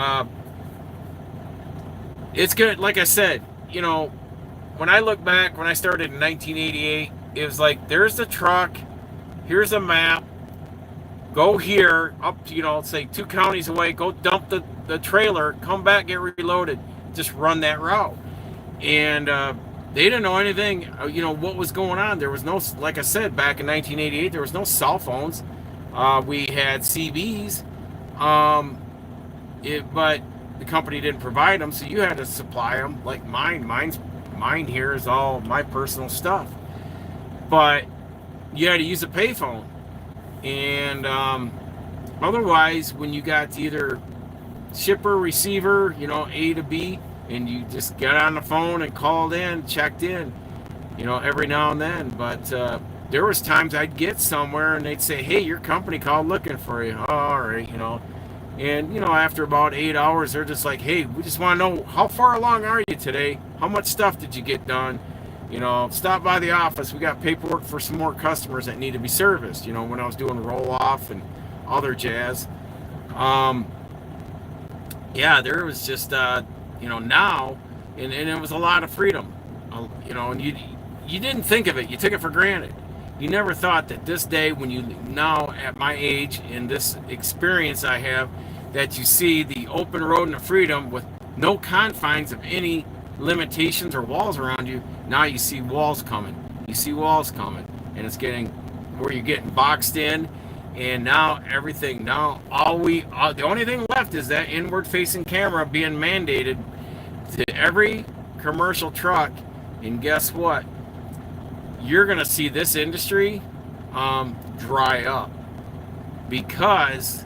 Speaker 1: It's good. Like I said, when I look back, when I started in 1988, it was like, there's the truck, here's a map, go here, up to, say 2 counties away, go dump the trailer, come back, get reloaded, just run that route. And they didn't know anything, what was going on. There was no, like I said, back in 1988, there was no cell phones. We had CBs, but the company didn't provide them, so you had to supply them. Like mine here is all my personal stuff, but you had to use a payphone. And otherwise, when you got to either shipper, receiver, A to B, and you just got on the phone and called in, checked in, every now and then. But there was times I'd get somewhere and they'd say, "Hey, your company called looking for you." Oh, all right, And after about 8 hours, they're just like, "Hey, we just want to know, how far along are you today? How much stuff did you get done? Stop by the office. We got paperwork for some more customers that need to be serviced." When I was doing roll off and other jazz. Yeah, there was just now, and it was a lot of freedom. And you didn't think of it. You took it for granted. You never thought that this day, when you now at my age and this experience I have, that you see the open road and the freedom with no confines of any limitations or walls around you. Now you see walls coming. You see walls coming, and it's getting where you're getting boxed in. And now everything. Now the only thing left is that inward-facing camera being mandated to every commercial truck. And guess what? You're going to see this industry dry up, because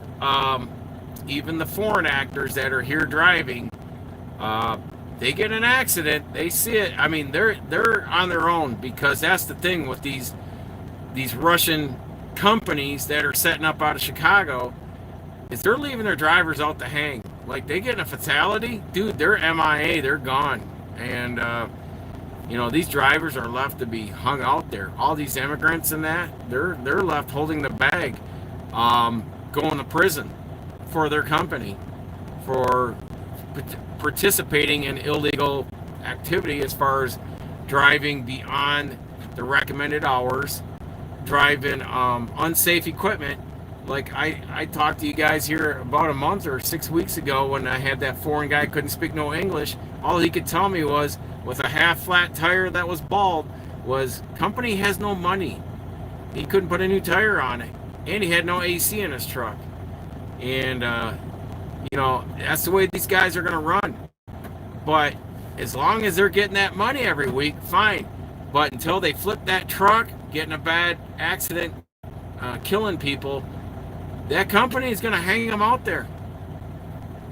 Speaker 1: even the foreign actors that are here driving, they get an accident, they see it. I mean, they're on their own, because that's the thing with these Russian companies that are setting up out of Chicago, is they're leaving their drivers out to hang. Like, they get in a fatality, dude, they're MIA, they're gone. And these drivers are left to be hung out there. All these immigrants and that, they're left holding the bag, going to prison for their company, for participating in illegal activity as far as driving beyond the recommended hours, driving unsafe equipment. Like I talked to you guys here about a month or 6 weeks ago when I had that foreign guy, couldn't speak no English. All he could tell me was, with a half flat tire that was bald, was company has no money. He couldn't put a new tire on it, and he had no AC in his truck. And that's the way these guys are going to run. But as long as they're getting that money every week, fine. But until they flip that truck, get in a bad accident, killing people, that company is going to hang them out there.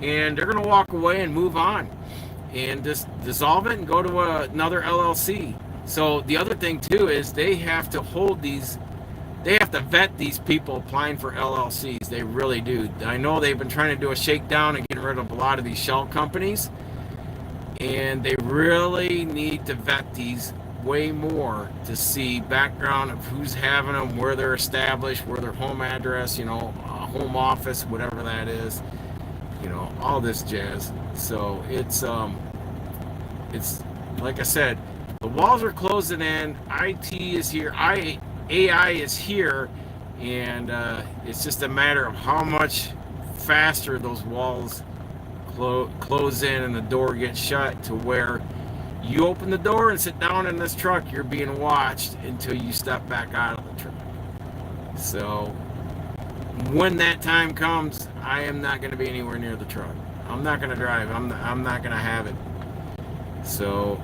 Speaker 1: And they're going to walk away and move on and just dissolve it and go to another LLC. So the other thing too is they have to vet these people applying for LLCs. They really do. I know they've been trying to do a shakedown and getting rid of a lot of these shell companies, and they really need to vet these way more to see background of who's having them, where they're established, where their home address, home office, whatever that is, all this jazz. So it's like I said, the walls are closing in. IT is here. AI is here, and it's just a matter of how much faster those walls close in and the door gets shut, to where you open the door and sit down in this truck, you're being watched until you step back out of the truck. So when that time comes, I am not going to be anywhere near the truck. I'm not going to drive. I'm not going to have it. So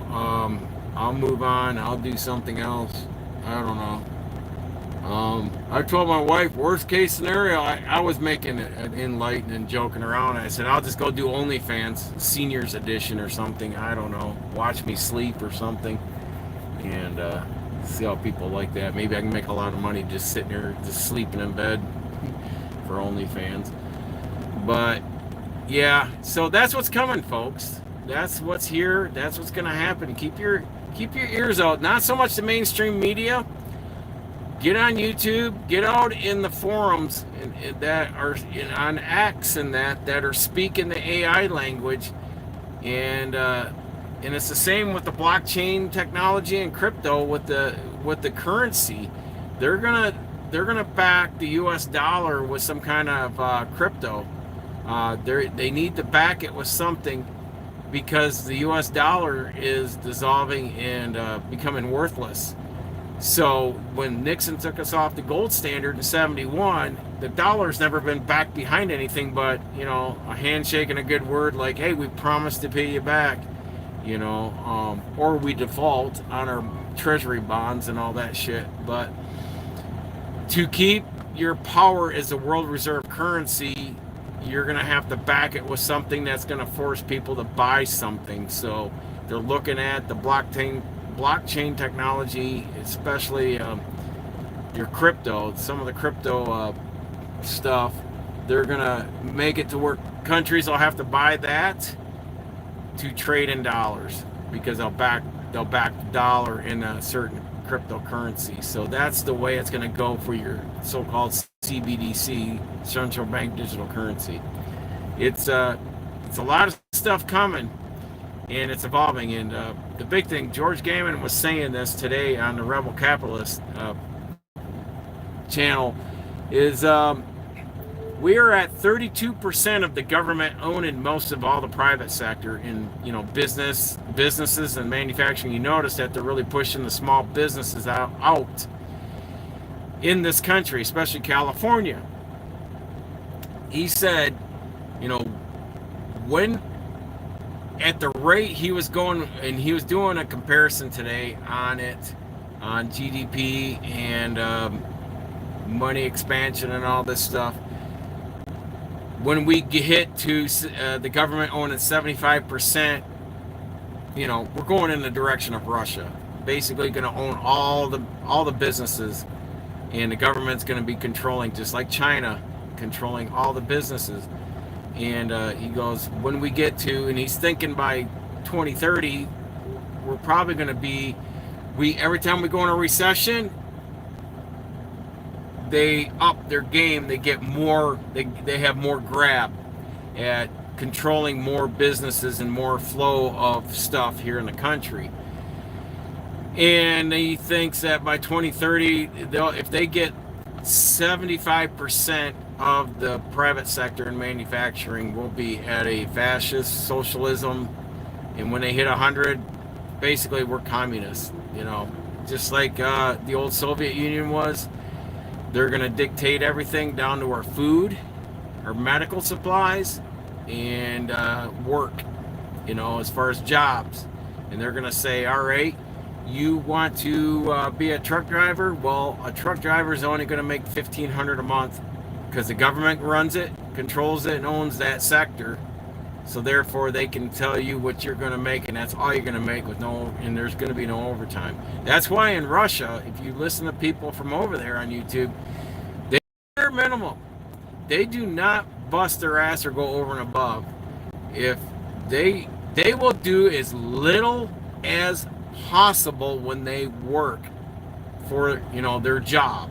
Speaker 1: I'll move on. I'll do something else. I don't know. I told my wife, worst case scenario, I was making it enlightened and joking around. I said, I'll just go do OnlyFans, seniors edition or something. I don't know. Watch me sleep or something. And see how people like that. Maybe I can make a lot of money just sitting there, just sleeping in bed for OnlyFans. But yeah, so that's what's coming, folks. that's what's here. That's what's going to happen. Keep your ears out. Not so much the mainstream media. Get on YouTube. Get out in the forums that are on X and that are speaking the AI language, and it's the same with the blockchain technology and crypto with the currency. They're gonna back the U.S. dollar with some kind of crypto. They need to back it with something because the U.S. dollar is dissolving and becoming worthless. So when Nixon took us off the gold standard in '71, the dollar's never been backed behind anything but a handshake and a good word, like, "Hey, we promise to pay you back," or we default on our treasury bonds and all that shit. But to keep your power as a world reserve currency, you're going to have to back it with something that's going to force people to buy something. So they're looking at the blockchain technology, especially your crypto, some of the crypto stuff. They're going to make it to where countries will have to buy that to trade in dollars because they'll back the dollar in a certain cryptocurrency. So that's the way it's going to go for your so-called CBDC, central bank digital currency. It's a lot of stuff coming, and it's evolving. And the big thing, George Gammon was saying this today on the Rebel Capitalist channel, is we are at 32% of the government owning most of all the private sector in businesses and manufacturing. You notice that they're really pushing the small businesses out in this country, especially California. He said, when at the rate he was going, and he was doing a comparison today on GDP and money expansion and all this stuff. When we hit to the government owning 75%, we're going in the direction of Russia. Basically, going to own all the businesses, and the government's going to be controlling, just like China, controlling all the businesses. And he goes, when we get to, and he's thinking by 2030, we're probably going to be, every time we go in a recession, they up their game. They get more. They have more grab at controlling more businesses and more flow of stuff here in the country. And he thinks that by 2030, if they get 75% of the private sector in manufacturing, will be at a fascist socialism. And when they hit 100, basically we're communists. Just like the old Soviet Union was. They're going to dictate everything down to our food, our medical supplies, and work, as far as jobs. And they're going to say, all right, you want to be a truck driver? Well, a truck driver is only going to make $1,500 a month because the government runs it, controls it, and owns that sector. So therefore, they can tell you what you're going to make, and that's all you're going to make and there's going to be no overtime. That's why in Russia, if you listen to people from over there on YouTube, they are minimum. They do not bust their ass or go over and above. If they will do as little as possible when they work for their job.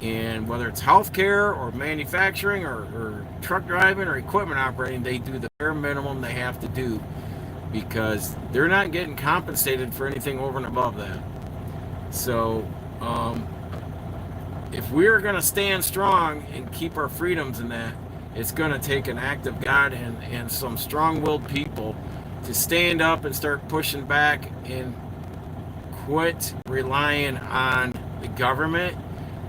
Speaker 1: And whether it's healthcare or manufacturing or truck driving or equipment operating, they do the bare minimum they have to do because they're not getting compensated for anything over and above that. So if we're going to stand strong and keep our freedoms in that, it's going to take an act of God and some strong-willed people to stand up and start pushing back and quit relying on the government,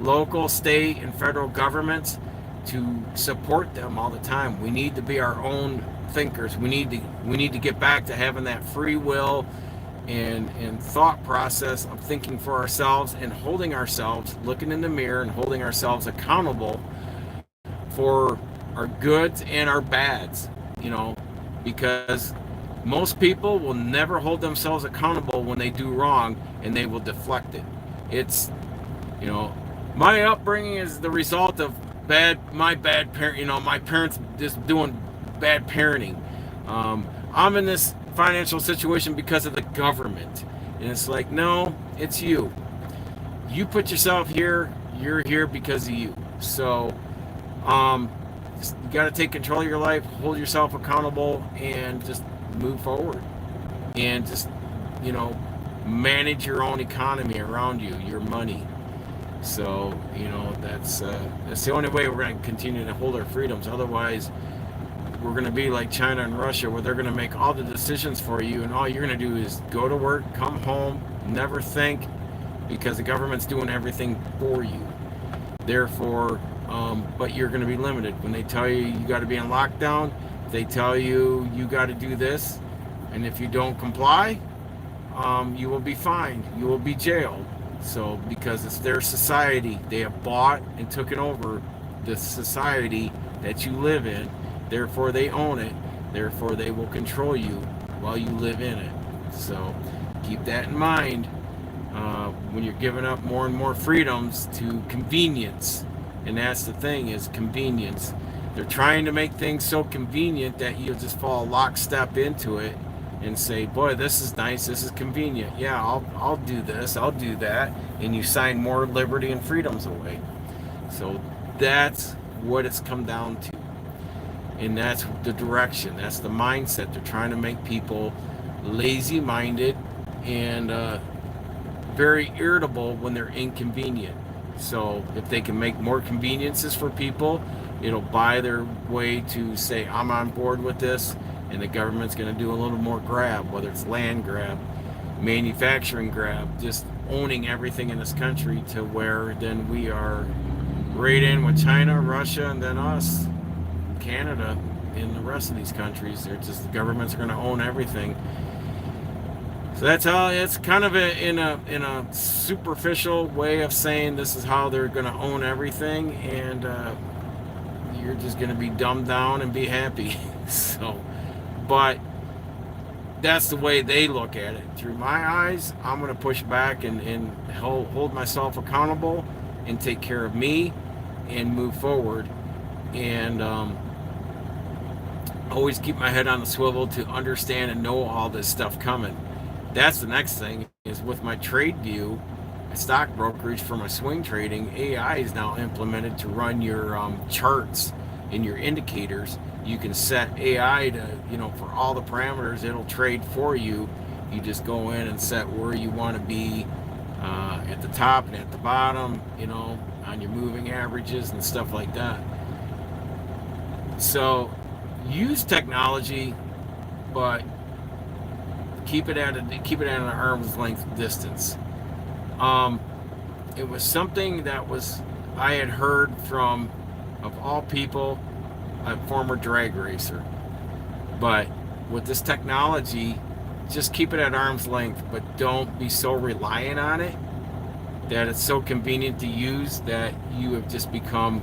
Speaker 1: local, state, and federal governments to support them all the time. We need to be our own thinkers. We need to get back to having that free will and thought process of thinking for ourselves and holding ourselves, looking in the mirror and holding ourselves accountable for our goods and our bads, because most people will never hold themselves accountable when they do wrong, and they will deflect it. It's, my upbringing is the result of my bad parent, my parents just doing bad parenting. I'm in this financial situation because of the government. And it's like, no, it's you. You put yourself here, you're here because of you. So, um, you got to take control of your life, hold yourself accountable, and just move forward. And just, you know, manage your own economy around you, your money. So, that's the only way we're going to continue to hold our freedoms. Otherwise, we're going to be like China and Russia, where they're going to make all the decisions for you, and all you're going to do is go to work, come home, never think, because the government's doing everything for you. Therefore, but you're going to be limited. When they tell you you got to be in lockdown, they tell you you got to do this, and if you don't comply, you will be fined. You will be jailed. So, because it's their society, they have bought and taken over the society that you live in. Therefore, they own it. Therefore, they will control you while you live in it. So, keep that in mind when you're giving up more and more freedoms to convenience. And that's the thing, is convenience. They're trying to make things so convenient that you'll just fall lockstep into it and say, boy, this is nice, this is convenient. Yeah, I'll do this, I'll do that. And you sign more liberty and freedoms away. So that's what it's come down to. And that's the direction, that's the mindset. They're trying to make people lazy minded and very irritable when they're inconvenient. So if they can make more conveniences for people, it'll buy their way to say, I'm on board with this, and the government's going to do a little more grab, whether it's land grab, manufacturing grab, just owning everything in this country, to where then we are right in with China, Russia, and then us, Canada, and the rest of these countries. They're just, the governments are going to own everything. So that's how it's kind of in a superficial way of saying this is how they're going to own everything, and you're just going to be dumbed down and be happy. So, but that's the way they look at it. Through my eyes, I'm going to push back and hold myself accountable and take care of me and move forward, and always keep my head on the swivel to understand and know all this stuff coming. That's the next thing, is with my trade view stock brokerage for my swing trading. AI is now implemented to run your charts and your indicators. You can set AI to, for all the parameters, it'll trade for you. You just go in and set where you want to be at the top and at the bottom, on your moving averages and stuff like that. So use technology, but keep it at an arm's length distance. It was something that I had heard from, of all people, a former drag racer. But with this technology, just keep it at arm's length, but don't be so reliant on it that it's so convenient to use that you have just become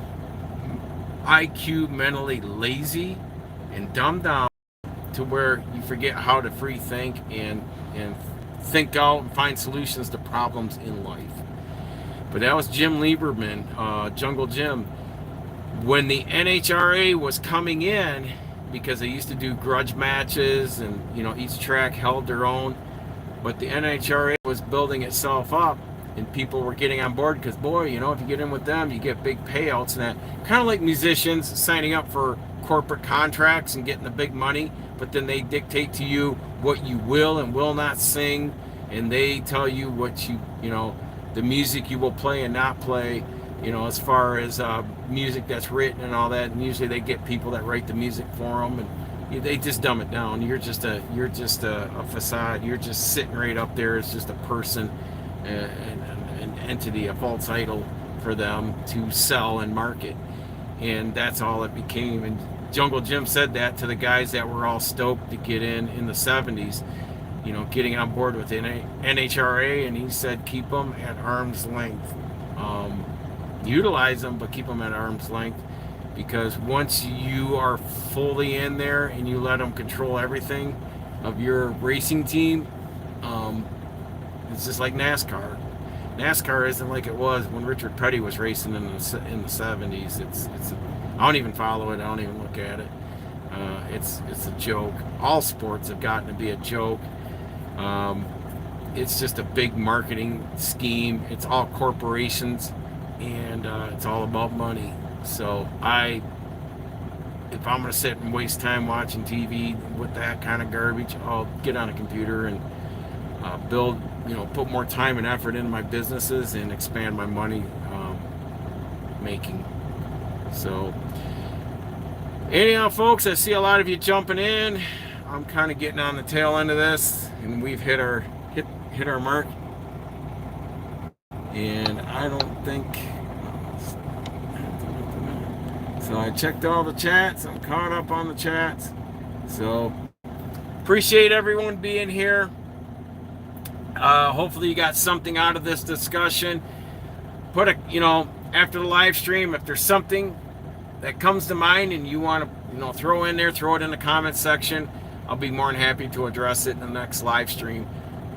Speaker 1: IQ mentally lazy and dumbed down, to where you forget how to free think and think out and find solutions to problems in life. But that was Jim Lieberman, Jungle Jim. When the NHRA was coming in, because they used to do grudge matches and each track held their own, but the NHRA was building itself up and people were getting on board, because boy, if you get in with them, you get big payouts and that. Kind of like musicians signing up for corporate contracts and getting the big money, but then they dictate to you what you will and will not sing, and they tell you what the music you will play and not play, as far as music that's written and all that. And usually they get people that write the music for them, and they just dumb it down. You're just a facade. You're just sitting right up there as just a person, an entity, a false idol for them to sell and market. And that's all it became. And Jungle Jim said that to the guys that were all stoked to get in the 70s, getting on board with the NHRA, and he said keep them at arm's length. Utilize them, but keep them at arm's length, because once you are fully in there and you let them control everything of your racing team, it's just like NASCAR. NASCAR isn't like it was when Richard Petty was racing in the 70s. It's I don't even follow it. I don't even look at it. It's a joke. All sports have gotten to be a joke. It's just a big marketing scheme. It's all corporations, and it's all about money. So if I'm going to sit and waste time watching TV with that kind of garbage, I'll get on a computer and build, put more time and effort into my businesses and expand my money making. So anyhow, folks, I see a lot of you jumping in. I'm kind of getting on the tail end of this, and we've hit our mark. And I don't think so. I checked all the chats. I'm caught up on the chats. So appreciate everyone being here. Hopefully you got something out of this discussion. Put after the live stream, if there's something that comes to mind and you want to throw in there, throw it in the comment section. I'll be more than happy to address it in the next live stream.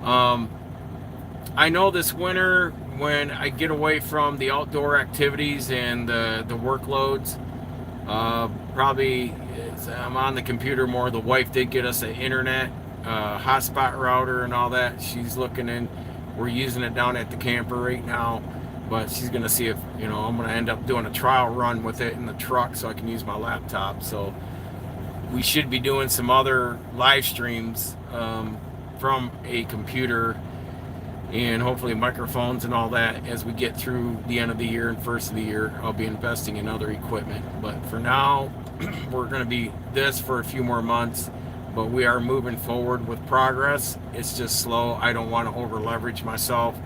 Speaker 1: I know this winter, when I get away from the outdoor activities and the workloads, probably I'm on the computer more. The wife did get us an internet hotspot router and all that. She's looking in. We're using it down at the camper right now, but she's going to see if I'm going to end up doing a trial run with it in the truck so I can use my laptop. So we should be doing some other live streams from a computer, and hopefully microphones and all that as we get through the end of the year and first of the year. I'll be investing in other equipment, but for now we're going to be this for a few more months, but we are moving forward with progress. It's just slow. I don't want to over leverage myself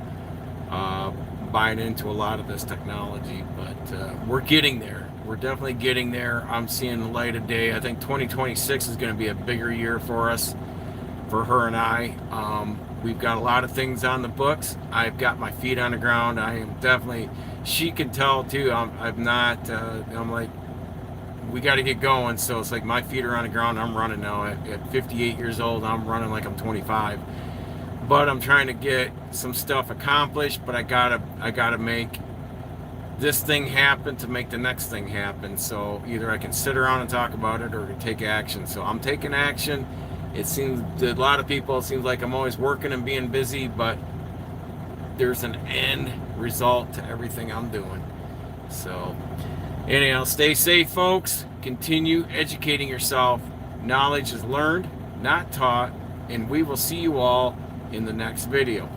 Speaker 1: buying into a lot of this technology, but we're getting there. We're definitely getting there. I'm seeing the light of day. I think 2026 is going to be a bigger year for us, for her and I. We've got a lot of things on the books. I've got my feet on the ground. I am definitely, she can tell too, I'm like, we got to get going. So it's like my feet are on the ground. I'm running now. At 58 years old, I'm running like I'm 25. But I'm trying to get some stuff accomplished, but I gotta make this thing happen to make the next thing happen. So either I can sit around and talk about it, or take action. So I'm taking action. It seems to a lot of people, it seems like I'm always working and being busy, but there's an end result to everything I'm doing. So anyhow, stay safe, folks. Continue educating yourself. Knowledge is learned, not taught, and we will see you all in the next video.